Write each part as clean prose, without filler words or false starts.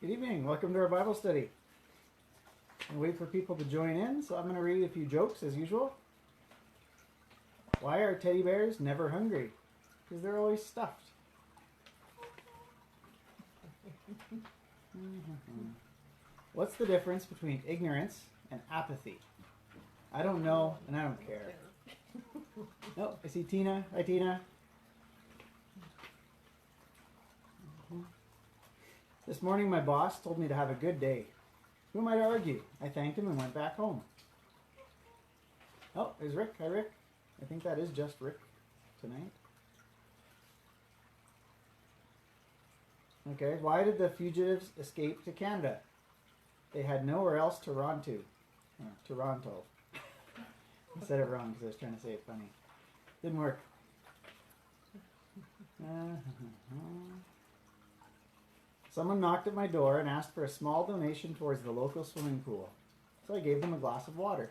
Good evening. Welcome to our Bible study. I wait for people to join in, so I'm going to read a few jokes as usual. Why are teddy bears never hungry? Because they're always stuffed. What's the difference between ignorance and apathy? I don't know, and I don't care. Oh, I see Tina. Hi, Tina. This morning, my boss told me to have a good day. Who am I to argue? I thanked him and went back home. Oh, there's Rick. Hi, Rick. I think that is just Rick tonight. Okay, why did the fugitives escape to Canada? They had nowhere else to run to. Toronto. I said it wrong because I was trying to say it funny. Didn't work. Someone knocked at my door and asked for a small donation towards the local swimming pool. So I gave them a glass of water.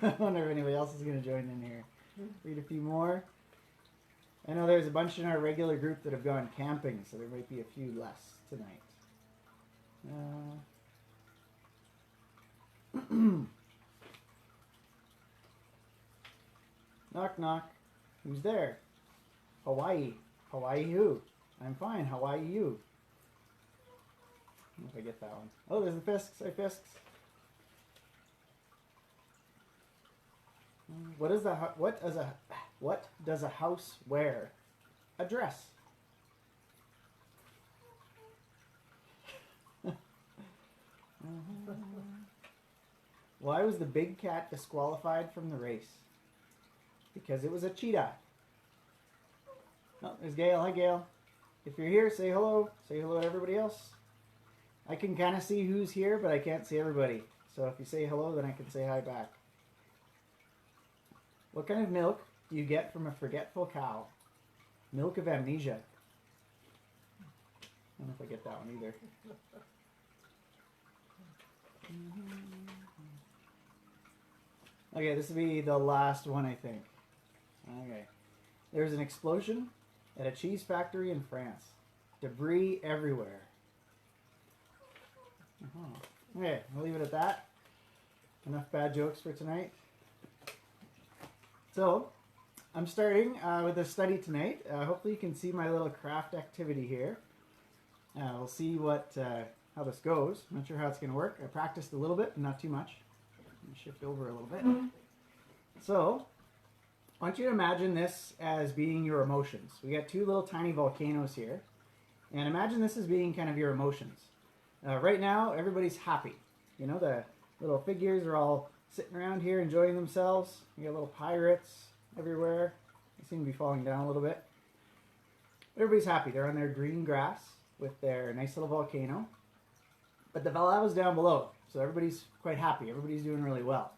I wonder if anybody else is going to join in here. Read a few more. I know there's a bunch in our regular group that have gone camping, so there might be a few less tonight. Knock, knock. Who's there? Hawaii. Hawaii who? I'm fine. Hawaii you. I don't know if I get that one. Oh, there's the Fisks. Hi, Fisks. What does a house wear? A dress. Why was the big cat disqualified from the race? Because it was a cheetah. Oh, there's Gail. Hi, Gail. If you're here, say hello. Say hello to everybody else. I can kind of see who's here, but I can't see everybody. So if you say hello, then I can say hi back. What kind of milk do you get from a forgetful cow? Milk of amnesia. I don't know if I get that one either. Okay, this will be the last one, I think. Okay. There's an explosion at a cheese factory in France. Debris everywhere. Okay, I'll leave it at that. Enough bad jokes for tonight. So, I'm starting with a study tonight. Hopefully you can see my little craft activity here. We'll see how this goes. I'm not sure how it's going to work. I practiced a little bit, but not too much. Let me shift over a little bit. So, I want you to imagine this as being your emotions. We got two little tiny volcanoes here. And imagine this as being kind of your emotions. Right now, everybody's happy. You know, the little figures are all sitting around here enjoying themselves. You got little pirates everywhere. They seem to be falling down a little bit. Everybody's happy. They're on their green grass with their nice little volcano. But the lava's down below, so everybody's quite happy. Everybody's doing really well.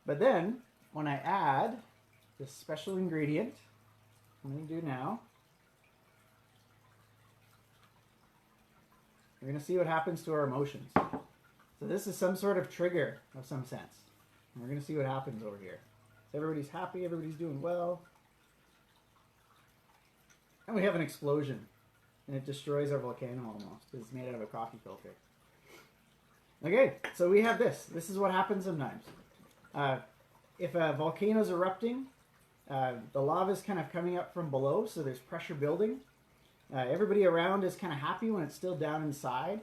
But then, when I add this special ingredient, I'm going to do now, we're going to see what happens to our emotions. So this is some sort of trigger of some sense. And we're going to see what happens over here. So everybody's happy, everybody's doing well. And we have an explosion. And it destroys our volcano almost. It's made out of a coffee filter. Okay, so we have this. This is what happens sometimes. If a volcano's erupting, the lava's kind of coming up from below, so there's pressure building. Everybody around is kind of happy when it's still down inside.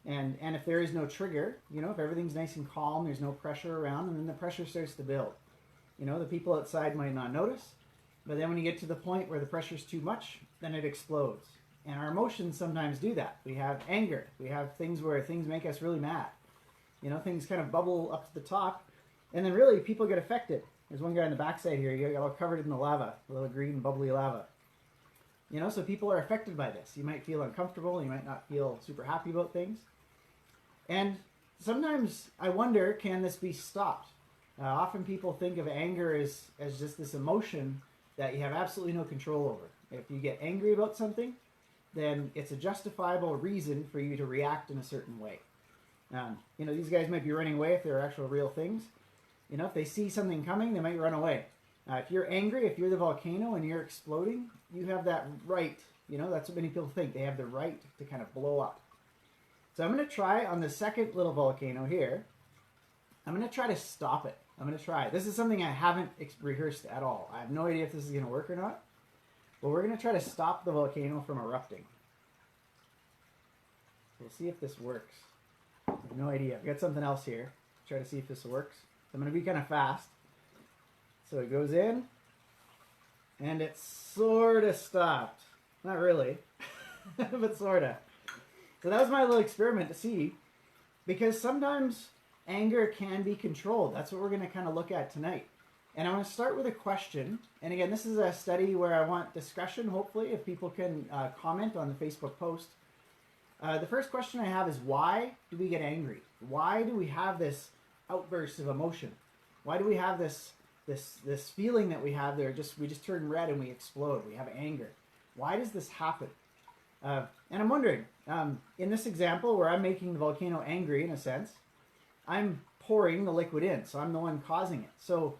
And if there is no trigger, you know, if everything's nice and calm, there's no pressure around, and then the pressure starts to build. You know, the people outside might not notice, but then when you get to the point where the pressure's too much, then it explodes. And our emotions sometimes do that. We have anger. We have things where things make us really mad. You know, things kind of bubble up to the top, and then really people get affected. There's one guy on the backside here, you got all covered in the lava, a little green bubbly lava. You know, so people are affected by this. You might feel uncomfortable, you might not feel super happy about things. And sometimes I wonder, can this be stopped? Often people think of anger as just this emotion that you have absolutely no control over. If you get angry about something, then it's a justifiable reason for you to react in a certain way. These guys might be running away if they're actual real things. If they see something coming, they might run away. If you're angry, if you're the volcano and you're exploding, you have that right. That's what many people think. They have the right to kind of blow up. So I'm going to try on the second little volcano here. I'm going to try to stop it. I'm going to try. This is something I haven't rehearsed at all. I have no idea if this is going to work or not. But we're going to try to stop the volcano from erupting. We'll see if this works. I have no idea. I've got something else here. Try to see if this works. So I'm going to be kind of fast. So it goes in. And it sort of stopped. Not really. But sort of. So that was my little experiment to see. Because sometimes anger can be controlled. That's what we're going to kind of look at tonight. And I want to start with a question. And again, this is a study where I want discussion, hopefully, if people can comment on the Facebook post. The first question I have is, why do we get angry? Why do we have this outburst of emotion? Why do we have this feeling that we have there? We just turn red and we explode. We have anger. Why does this happen? And I'm wondering, in this example where I'm making the volcano angry in a sense, I'm pouring the liquid in, so I'm the one causing it. So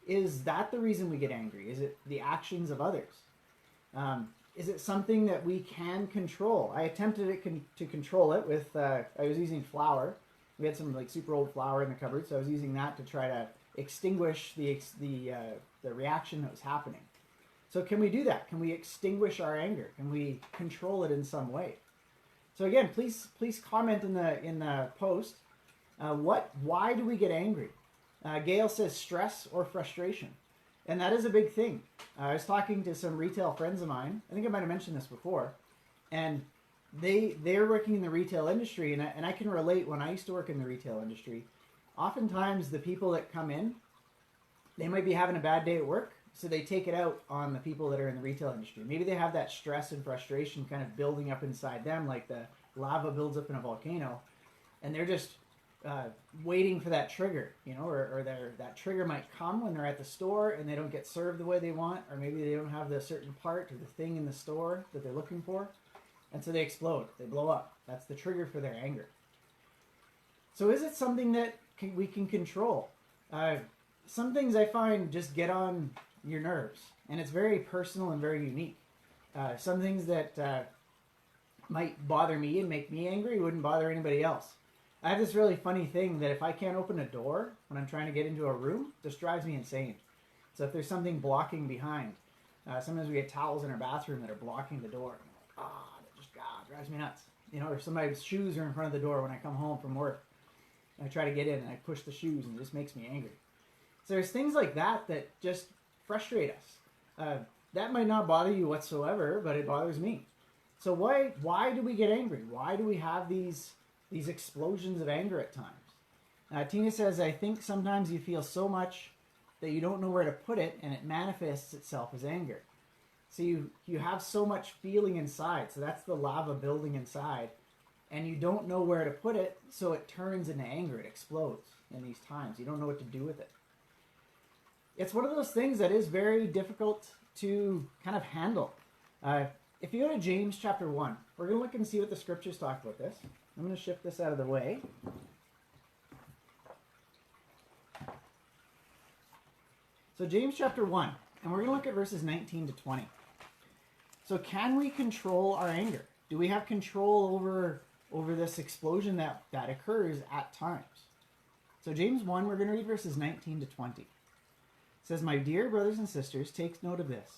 is that the reason we get angry? Is it the actions of others? Is it something that we can control? I attempted to control it with, I was using flour. We had some like super old flour in the cupboard, so I was using that to try to extinguish the reaction that was happening. So can we do that? Can we extinguish our anger? Can we control it in some way? So again, please comment in the post. Why do we get angry? Gail says stress or frustration. And that is a big thing. I was talking to some retail friends of mine. I think I might have mentioned this before. And they're working in the retail industry. And I can relate when I used to work in the retail industry. Oftentimes the people that come in, they might be having a bad day at work. So they take it out on the people that are in the retail industry. Maybe they have that stress and frustration kind of building up inside them, like the lava builds up in a volcano. And they're just waiting for that trigger, or that trigger might come when they're at the store and they don't get served the way they want, or maybe they don't have the certain part or the thing in the store that they're looking for, and so they explode, they blow up. That's the trigger for their anger. So is it something that we can control? Some things I find just get on your nerves, and it's very personal and very unique. Some things that might bother me and make me angry wouldn't bother anybody else. I have this really funny thing that if I can't open a door when I'm trying to get into a room, it just drives me insane. So if there's something blocking behind, sometimes we get towels in our bathroom that are blocking the door. And I'm like, that just drives me nuts. Or somebody's shoes are in front of the door when I come home from work. And I try to get in and I push the shoes and it just makes me angry. So there's things like that that just frustrate us. That might not bother you whatsoever, but it bothers me. So why do we get angry? Why do we have these explosions of anger at times? Tina says, I think sometimes you feel so much that you don't know where to put it, and it manifests itself as anger. So you have so much feeling inside, so that's the lava building inside, and you don't know where to put it, so it turns into anger. It explodes in these times. You don't know what to do with it. It's one of those things that is very difficult to kind of handle. If you go to James chapter 1, we're going to look and see what the scriptures talk about this. I'm going to shift this out of the way. So James chapter 1, and we're going to look at verses 19 to 20. So can we control our anger? Do we have control over this explosion that occurs at times? So James 1, we're going to read verses 19 to 20. It says, my dear brothers and sisters, take note of this.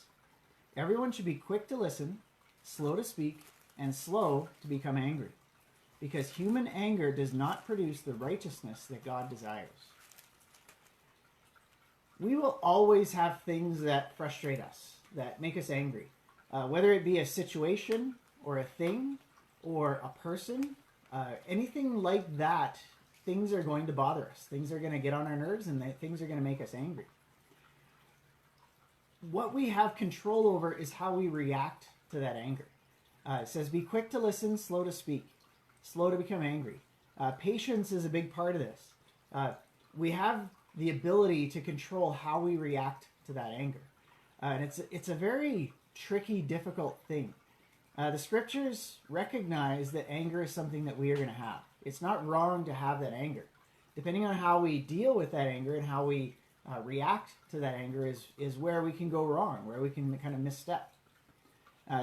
Everyone should be quick to listen, slow to speak, and slow to become angry. Because human anger does not produce the righteousness that God desires. We will always have things that frustrate us, that make us angry. Whether it be a situation, or a thing, or a person, anything like that, things are going to bother us. Things are going to get on our nerves, and things are going to make us angry. What we have control over is how we react to that anger. It says, be quick to listen, slow to speak. Slow to become angry. Patience is a big part of this. We have the ability to control how we react to that anger. And it's a very tricky, difficult thing. The scriptures recognize that anger is something that we are going to have. It's not wrong to have that anger. Depending on how we deal with that anger and how we react to that anger is where we can go wrong, where we can kind of misstep.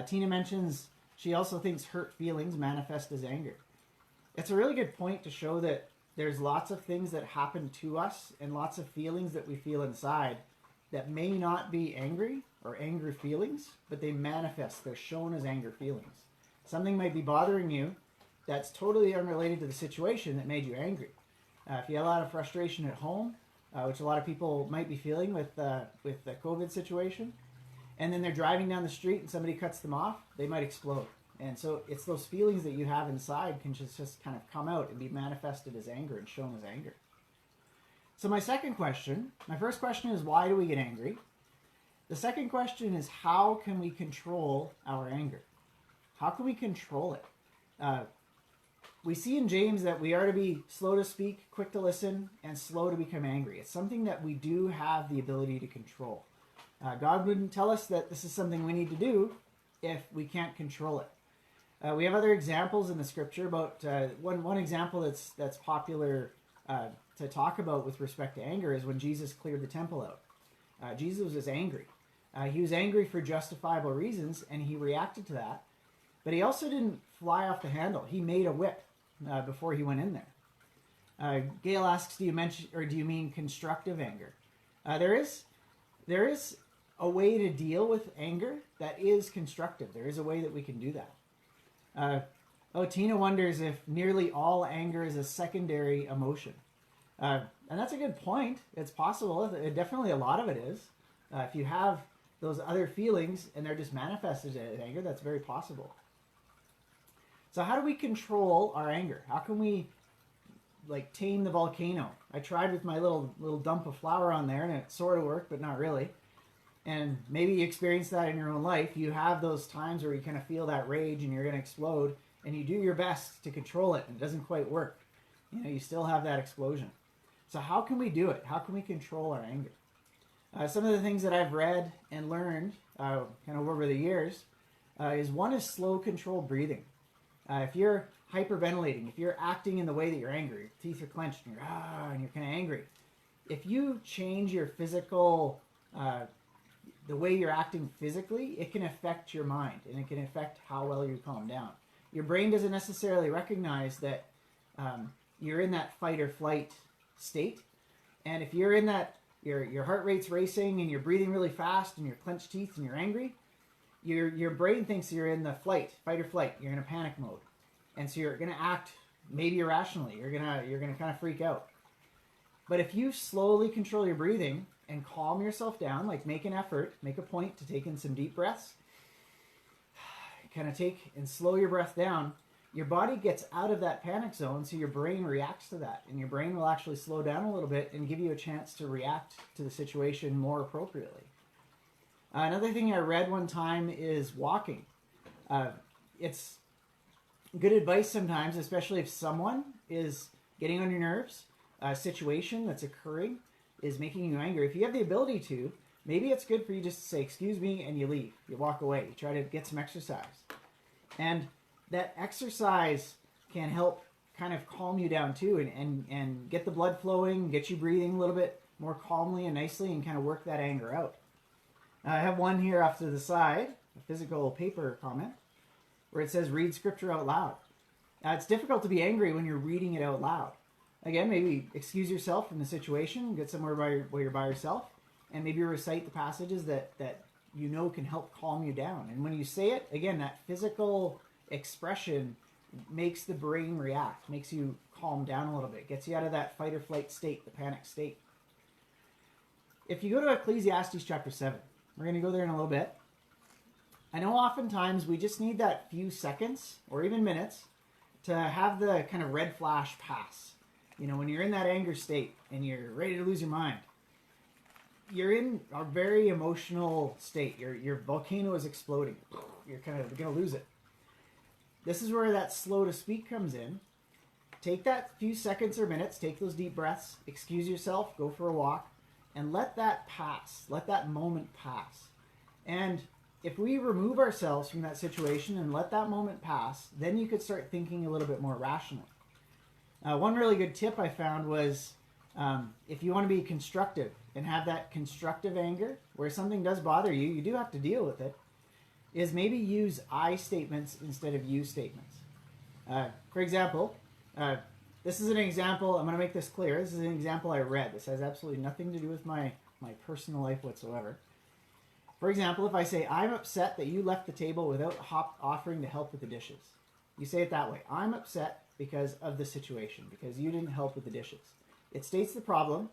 Tina mentions she also thinks hurt feelings manifest as anger. It's a really good point to show that there's lots of things that happen to us and lots of feelings that we feel inside that may not be angry or angry feelings, but they manifest. They're shown as anger feelings. Something might be bothering you that's totally unrelated to the situation that made you angry. If you have a lot of frustration at home, which a lot of people might be feeling with the COVID situation, and then they're driving down the street and somebody cuts them off, they might explode. And so it's those feelings that you have inside can just kind of come out and be manifested as anger and shown as anger. So my first question is, why do we get angry? The second question is, how can we control our anger? How can we control it? We see in James that we are to be slow to speak, quick to listen, and slow to become angry. It's something that we do have the ability to control. God wouldn't tell us that this is something we need to do if we can't control it. We have other examples in the scripture about one example that's popular to talk about with respect to anger is when Jesus cleared the temple out. Jesus was angry. He was angry for justifiable reasons, and he reacted to that. But he also didn't fly off the handle. He made a whip before he went in there. Gail asks, do you mean constructive anger? There is a way to deal with anger that is constructive. There is a way that we can do that. Tina wonders if nearly all anger is a secondary emotion. And that's a good point. It's possible. Definitely a lot of it is. If you have those other feelings and they're just manifested as anger, that's very possible. So how do we control our anger? How can we tame the volcano? I tried with my little dump of flour on there, and it sort of worked, but not really. And maybe you experience that in your own life. You have those times where you kind of feel that rage and you're going to explode, and you do your best to control it, and it doesn't quite work. You still have that explosion. So how can we do it? How can we control our anger? Some of the things that I've read and learned kind of over the years is slow, controlled breathing. If you're hyperventilating, if you're acting in the way that you're angry, your teeth are clenched and you're kind of angry, if you change your physical, the way you're acting physically, it can affect your mind and it can affect how well you calm down. Your brain doesn't necessarily recognize that you're in that fight or flight state, and if you're in that, your heart rate's racing and you're breathing really fast and your clenched teeth and you're angry, your brain thinks you're in the fight or flight. You're in a panic mode, and so you're going to act maybe irrationally. You're gonna kind of freak out. But if you slowly control your breathing and calm yourself down, make an effort, make a point to take in some deep breaths, kind of take and slow your breath down, your body gets out of that panic zone, so your brain reacts to that, and your brain will actually slow down a little bit and give you a chance to react to the situation more appropriately. Another thing I read one time is walking. It's good advice sometimes, especially if someone is getting on your nerves, a situation that's occurring is making you angry. If you have the ability to, maybe it's good for you just to say, excuse me, and you leave. You walk away. You try to get some exercise. And that exercise can help kind of calm you down too and get the blood flowing, get you breathing a little bit more calmly and nicely, and kind of work that anger out. I have one here off to the side, a physical paper comment, where it says, read scripture out loud. It's difficult to be angry when you're reading it out loud. Again, maybe excuse yourself from the situation, get somewhere where you're by yourself, and maybe recite the passages that you know can help calm you down. And when you say it, again, that physical expression makes the brain react, makes you calm down a little bit, gets you out of that fight or flight state, the panic state. If you go to Ecclesiastes chapter 7, we're going to go there in a little bit. I know oftentimes we just need that few seconds or even minutes to have the kind of red flash pass. When you're in that anger state and you're ready to lose your mind, you're in a very emotional state. Your volcano is exploding. You're kind of going to lose it. This is where that slow to speak comes in. Take that few seconds or minutes, take those deep breaths, excuse yourself, go for a walk, and let that pass. Let that moment pass. And if we remove ourselves from that situation and let that moment pass, then you could start thinking a little bit more rationally. One really good tip I found was if you want to be constructive and have that constructive anger where something does bother you, you do have to deal with it, is maybe use I statements instead of you statements. For example, this is an example, I'm going to make this clear. This is an example I read. This has absolutely nothing to do with my personal life whatsoever. For example, if I say, I'm upset that you left the table without offering to help with the dishes. You say it that way. I'm upset because of the situation, because you didn't help with the dishes. It states the problem,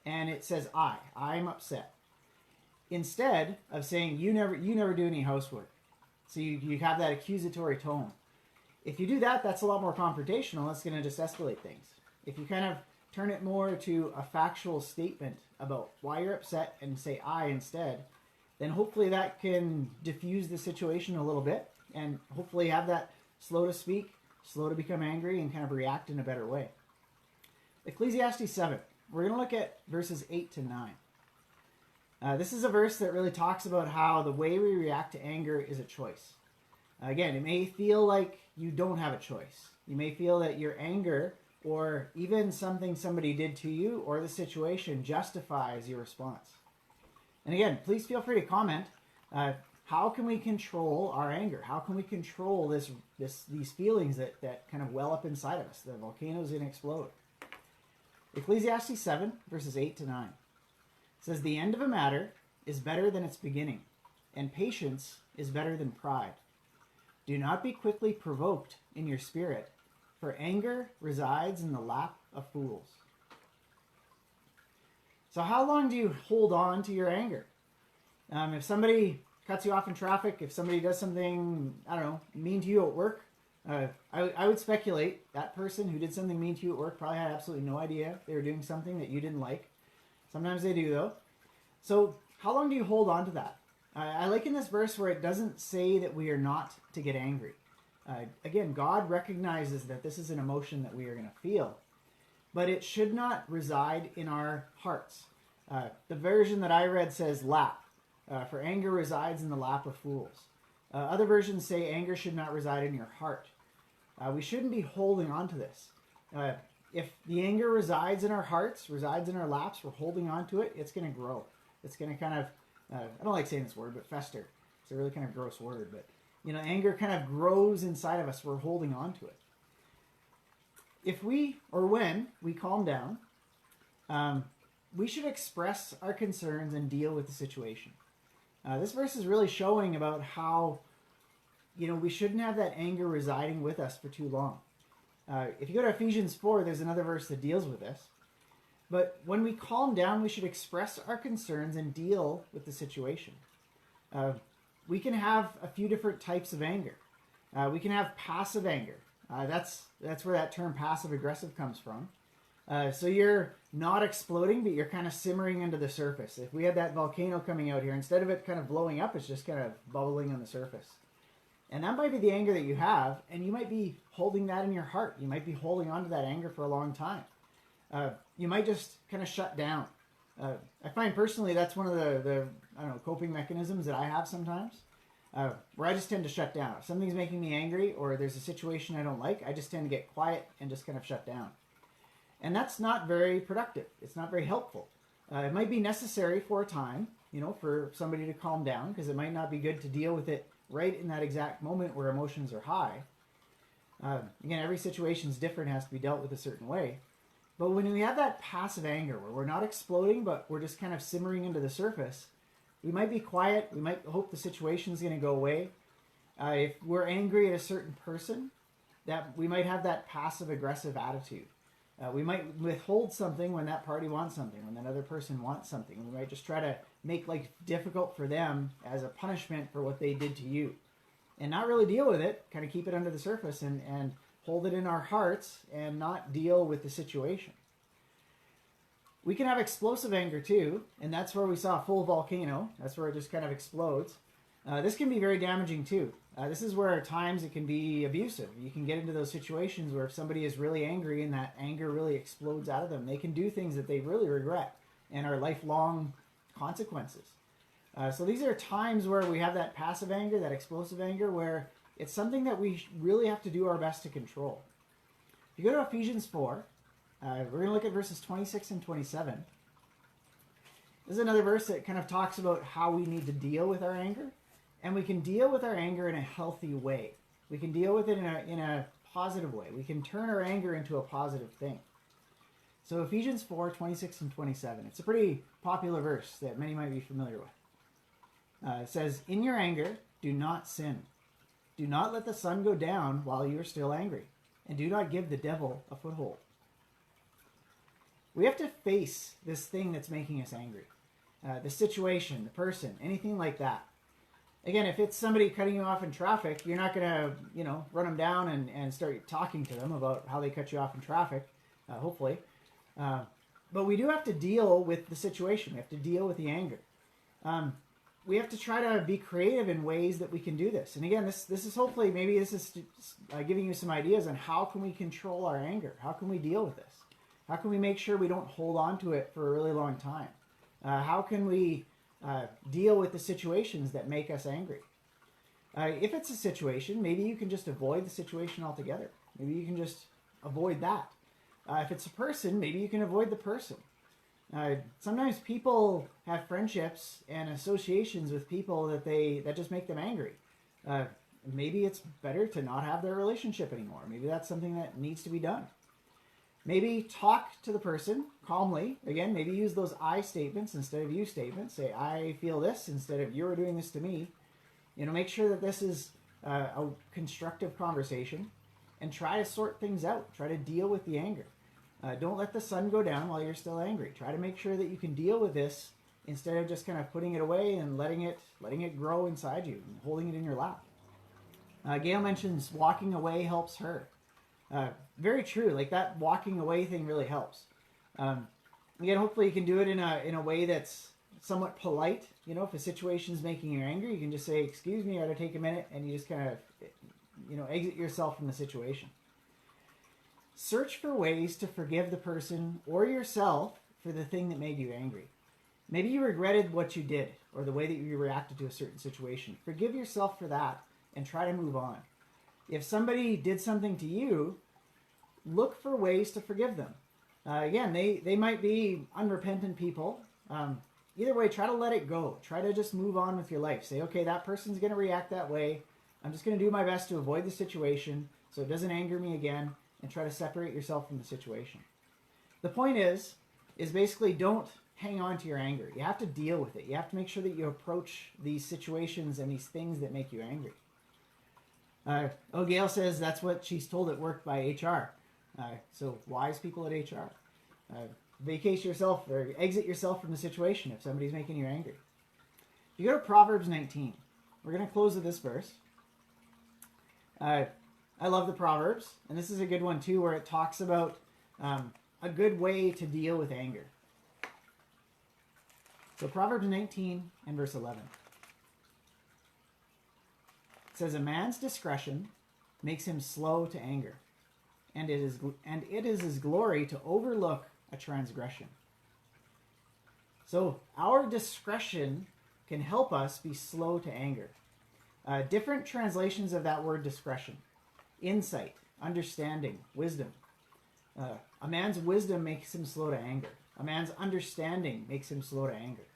and it says I'm upset. Instead of saying, you never do any housework. So you have that accusatory tone. If you do that, that's a lot more confrontational. That's going to just escalate things. If you kind of turn it more to a factual statement about why you're upset and say I instead, then hopefully that can diffuse the situation a little bit and hopefully have that slow to speak, slow to become angry, and kind of react in a better way. Ecclesiastes 7. We're going to look at verses 8 to 9. This is a verse that really talks about how the way we react to anger is a choice. Again, it may feel like you don't have a choice. You may feel that your anger or even something somebody did to you or the situation justifies your response. And again, please feel free to comment. How can we control our anger? How can we control these feelings that kind of well up inside of us? The volcano's going to explode. Ecclesiastes 7, verses 8 to 9. It says, the end of a matter is better than its beginning, and patience is better than pride. Do not be quickly provoked in your spirit, for anger resides in the lap of fools. So how long do you hold on to your anger? If somebody cuts you off in traffic, if somebody does something, I don't know, mean to you at work, I would speculate that person who did something mean to you at work probably had absolutely no idea they were doing something that you didn't like. Sometimes they do, though. So how long do you hold on to that? I like in this verse where it doesn't say that we are not to get angry. Again, God recognizes that this is an emotion that we are going to feel, but it should not reside in our hearts. The version that I read says lap, for anger resides in the lap of fools. Other versions say anger should not reside in your heart. We shouldn't be holding on to this. If the anger resides in our hearts, resides in our laps, we're holding on to it, it's going to grow. It's going to kind of, I don't like saying this word, but fester. It's a really kind of gross word, but anger kind of grows inside of us. We're holding on to it. If we, or when we calm down, we should express our concerns and deal with the situation. This verse is really showing about how, we shouldn't have that anger residing with us for too long. If you go to Ephesians 4, there's another verse that deals with this. But when we calm down, we should express our concerns and deal with the situation. We can have a few different types of anger. We can have passive anger. That's where that term passive-aggressive comes from. So you're not exploding, but you're kind of simmering under the surface. If we had that volcano coming out here, instead of it kind of blowing up, it's just kind of bubbling on the surface. And that might be the anger that you have, and you might be holding that in your heart. You might be holding on to that anger for a long time. You might just kind of shut down. I find personally that's one of the coping mechanisms that I have sometimes, where I just tend to shut down. If something's making me angry or there's a situation I don't like, I just tend to get quiet and just kind of shut down. And that's not very productive. It's not very helpful. It might be necessary for a time, for somebody to calm down, because it might not be good to deal with it right in that exact moment where emotions are high. Again, every situation is different, has to be dealt with a certain way. But when we have that passive anger, where we're not exploding, but we're just kind of simmering into the surface, we might be quiet, we might hope the situation's going to go away. If we're angry at a certain person, that we might have that passive-aggressive attitude. We might withhold something when that party wants something, when that other person wants something. We might just try to make life difficult for them as a punishment for what they did to you. And not really deal with it, kind of keep it under the surface and hold it in our hearts and not deal with the situation. We can have explosive anger too, and that's where we saw a full volcano. That's where it just kind of explodes. This can be very damaging too. This is where at times it can be abusive. You can get into those situations where if somebody is really angry and that anger really explodes out of them, they can do things that they really regret and are lifelong consequences. So these are times where we have that passive anger, that explosive anger, where it's something that we really have to do our best to control. If you go to Ephesians 4, we're going to look at verses 26 and 27. This is another verse that kind of talks about how we need to deal with our anger. And we can deal with our anger in a healthy way. We can deal with it in a positive way. We can turn our anger into a positive thing. So Ephesians 4, 26 and 27. It's a pretty popular verse that many might be familiar with. It says, "In your anger, do not sin. Do not let the sun go down while you are still angry. And do not give the devil a foothold." We have to face this thing that's making us angry. The situation, the person, anything like that. Again, if it's somebody cutting you off in traffic, you're not going to, run them down and start talking to them about how they cut you off in traffic, hopefully. But we do have to deal with the situation. We have to deal with the anger. We have to try to be creative in ways that we can do this. And again, this is hopefully, maybe this is giving you some ideas on how can we control our anger? How can we deal with this? How can we make sure we don't hold on to it for a really long time? How can we deal with the situations that make us angry? If it's a situation, maybe you can just avoid the situation altogether. Maybe you can just avoid that. If it's a person, maybe you can avoid the person. Sometimes people have friendships and associations with people that just make them angry. Maybe it's better to not have their relationship anymore. Maybe that's something that needs to be done. Maybe talk to the person calmly. Again, maybe use those I statements instead of you statements. Say, "I feel this," instead of "you're doing this to me." Make sure that this is a constructive conversation, and try to sort things out. Try to deal with the anger. Don't let the sun go down while you're still angry. Try to make sure that you can deal with this instead of just kind of putting it away and letting it grow inside you and holding it in your lap. Gail mentions walking away helps her. Very true. Like that walking away thing really helps. Again, hopefully you can do it in a way that's somewhat polite. If a situation's making you angry, you can just say, "Excuse me, I gotta take a minute," and you just kind of, exit yourself from the situation. Search for ways to forgive the person or yourself for the thing that made you angry. Maybe you regretted what you did or the way that you reacted to a certain situation. Forgive yourself for that and try to move on. If somebody did something to you, look for ways to forgive them. Again, they might be unrepentant people. Either way, try to let it go. Try to just move on with your life. Say, okay, that person's going to react that way. I'm just going to do my best to avoid the situation so it doesn't anger me again, and try to separate yourself from the situation. The point is basically don't hang on to your anger. You have to deal with it. You have to make sure that you approach these situations and these things that make you angry. Gail says that's what she's told at work by HR. So wise people at HR. Vacate yourself or exit yourself from the situation if somebody's making you angry. If you go to Proverbs 19, we're going to close with this verse. I love the Proverbs, and this is a good one too, where it talks about a good way to deal with anger. So Proverbs 19 and verse 11. It says, "A man's discretion makes him slow to anger, and it is his glory to overlook a transgression." So our discretion can help us be slow to anger. Different translations of that word discretion: insight, understanding, wisdom. A man's wisdom makes him slow to anger. A man's understanding makes him slow to anger.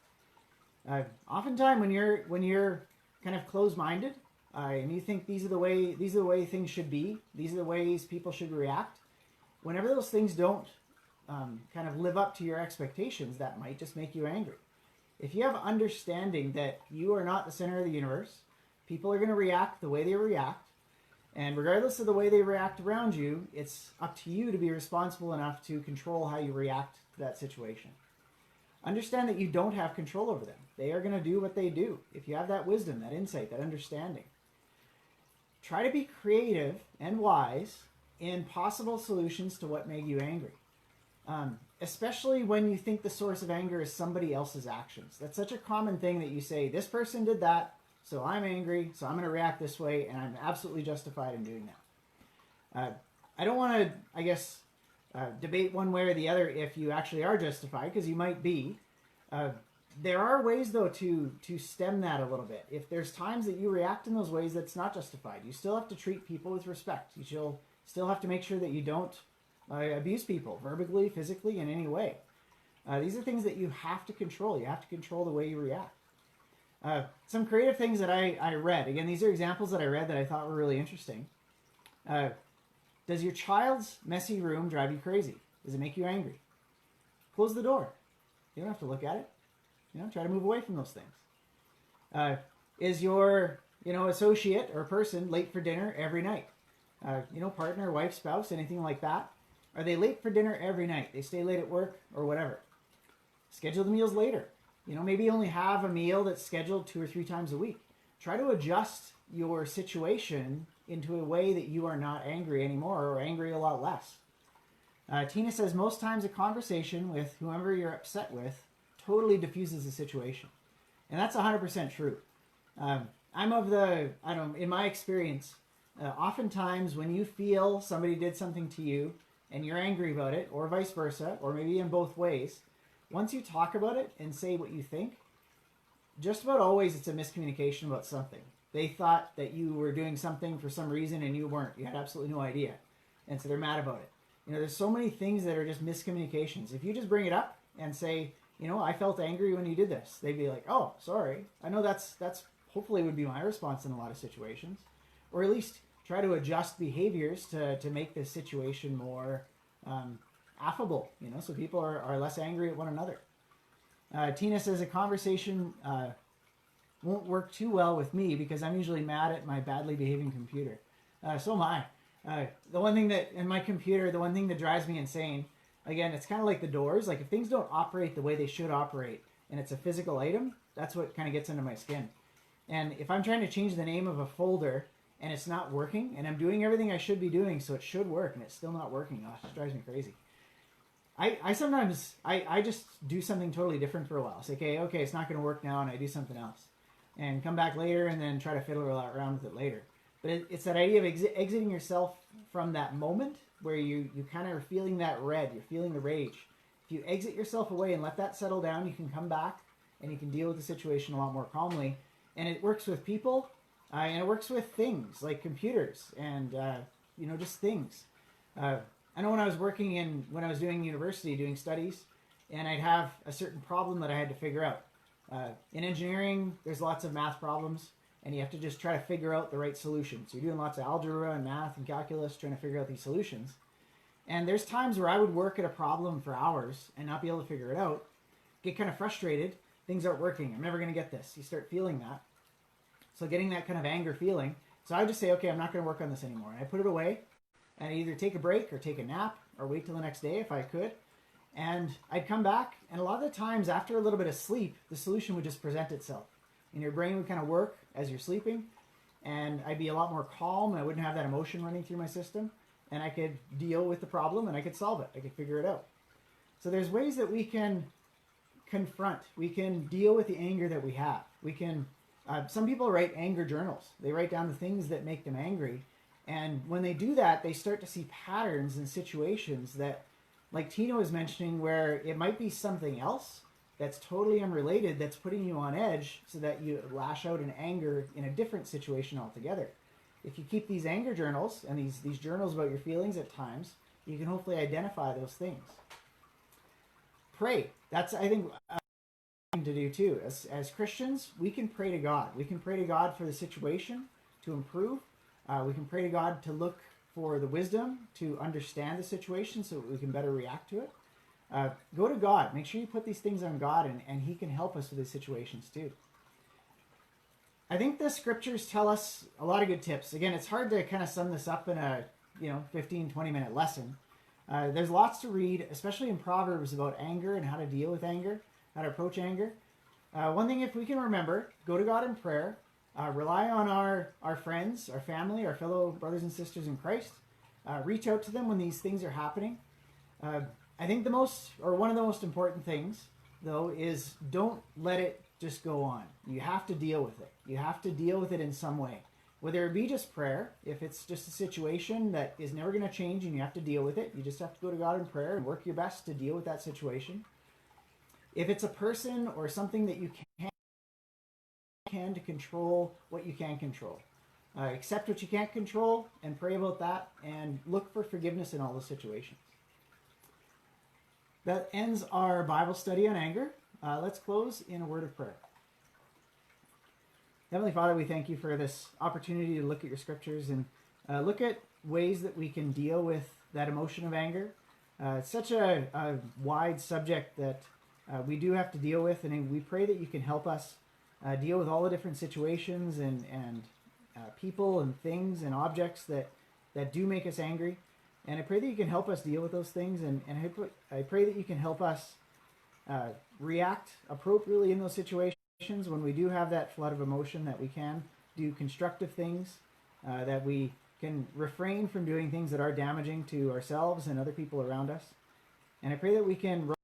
Oftentimes, when you're kind of closed-minded and you think these are the way things should be, these are the ways people should react, whenever those things don't kind of live up to your expectations, that might just make you angry. If you have understanding that you are not the center of the universe, people are going to react the way they react, and regardless of the way they react around you, it's up to you to be responsible enough to control how you react to that situation. Understand that you don't have control over them. They are going to do what they do. If you have that wisdom, that insight, that understanding, try to be creative and wise in possible solutions to what made you angry. Especially when you think the source of anger is somebody else's actions. That's such a common thing that you say, this person did that, so I'm angry, so I'm going to react this way, and I'm absolutely justified in doing that. I don't want to, debate one way or the other if you actually are justified, because you might be. There are ways, though, to stem that a little bit. If there's times that you react in those ways that's not justified, you still have to treat people with respect. You still have to make sure that you don't abuse people, verbally, physically, in any way. These are things that you have to control. You have to control the way you react. Some creative things that I read. Again, these are examples that I read that I thought were really interesting. Does your child's messy room drive you crazy? Does it make you angry? Close the door. You don't have to look at it. Try to move away from those things. Is your associate or person late for dinner every night? Partner, wife, spouse, anything like that. Are they late for dinner every night? They stay late at work or whatever. Schedule the meals later. Maybe only have a meal that's scheduled 2 or 3 times a week. Try to adjust your situation into a way that you are not angry anymore or angry a lot less. Tina says most times a conversation with whoever you're upset with totally diffuses the situation. And that's 100% true. I'm of the, in my experience, oftentimes when you feel somebody did something to you and you're angry about it, or vice versa, or maybe in both ways, once you talk about it and say what you think, just about always it's a miscommunication about something. They thought that you were doing something for some reason and you weren't. You had absolutely no idea. And so they're mad about it. There's so many things that are just miscommunications. If you just bring it up and say, I felt angry when you did this, they'd be like, oh, sorry. I know that's hopefully would be my response in a lot of situations. Or at least try to adjust behaviors to make this situation more affable, so people are less angry at one another. Tina says a conversation won't work too well with me because I'm usually mad at my badly behaving computer. So am I. The one thing that, in my computer, the one thing that drives me insane, again, it's kind of like the doors. Like if things don't operate the way they should operate and it's a physical item, that's what kind of gets under my skin. And if I'm trying to change the name of a folder and it's not working and I'm doing everything I should be doing so it should work and it's still not working, it just drives me crazy. I sometimes just do something totally different for a while. Say, okay, it's not going to work now, and I do something else. And come back later and then try to fiddle around with it later. But it's that idea of exiting yourself from that moment where you kind of are feeling that red, you're feeling the rage. If you exit yourself away and let that settle down, you can come back and you can deal with the situation a lot more calmly. And it works with people, and it works with things like computers and, just things. I know when I was doing university, doing studies, and I'd have a certain problem that I had to figure out. In engineering, there's lots of math problems, and you have to just try to figure out the right solution. So you're doing lots of algebra and math and calculus, trying to figure out these solutions. And there's times where I would work at a problem for hours and not be able to figure it out, get kind of frustrated, things aren't working, I'm never going to get this. You start feeling that. So getting that kind of anger feeling. So I would just say, okay, I'm not going to work on this anymore. And I put it away, and I'd either take a break or take a nap or wait till the next day if I could. And I'd come back, and a lot of the times after a little bit of sleep, the solution would just present itself. And your brain would kind of work as you're sleeping, and I'd be a lot more calm, and I wouldn't have that emotion running through my system, and I could deal with the problem, and I could solve it. I could figure it out. So there's ways that we can confront, we can deal with the anger that we have. We can, some people write anger journals. They write down the things that make them angry, and when they do that, they start to see patterns in situations that, like Tina was mentioning, where it might be something else that's totally unrelated that's putting you on edge so that you lash out in anger in a different situation altogether. If you keep these anger journals and these journals about your feelings at times, you can hopefully identify those things. Pray. That's, I think, thing to do too. As Christians, we can pray to God. We can pray to God for the situation to improve. We can pray to God to look for the wisdom to understand the situation so we can better react to it. Go to God. Make sure you put these things on God, and He can help us with these situations too. I think the scriptures tell us a lot of good tips. Again, it's hard to kind of sum this up in a 15, 20-minute lesson. There's lots to read, especially in Proverbs, about anger and how to deal with anger, how to approach anger. One thing, if we can remember, go to God in prayer. Rely on our friends, our family, our fellow brothers and sisters in Christ. Reach out to them when these things are happening. I think one of the most important things, though, is don't let it just go on. You have to deal with it. You have to deal with it in some way. Whether it be just prayer, if it's just a situation that is never going to change and you have to deal with it, you just have to go to God in prayer and work your best to deal with that situation. If it's a person or something that you can to control what you can control. Accept what you can't control and pray about that and look for forgiveness in all those situations. that ends our Bible study on anger. Let's close in a word of prayer. Heavenly Father, we thank you for this opportunity to look at your scriptures and look at ways that we can deal with that emotion of anger. It's such a wide subject that we do have to deal with, and we pray that you can help us deal with all the different situations and people and things and objects that do make us angry. And I pray that you can help us deal with those things, and I pray that you can help us react appropriately in those situations when we do have that flood of emotion, that we can do constructive things, that we can refrain from doing things that are damaging to ourselves and other people around us. And I pray that we can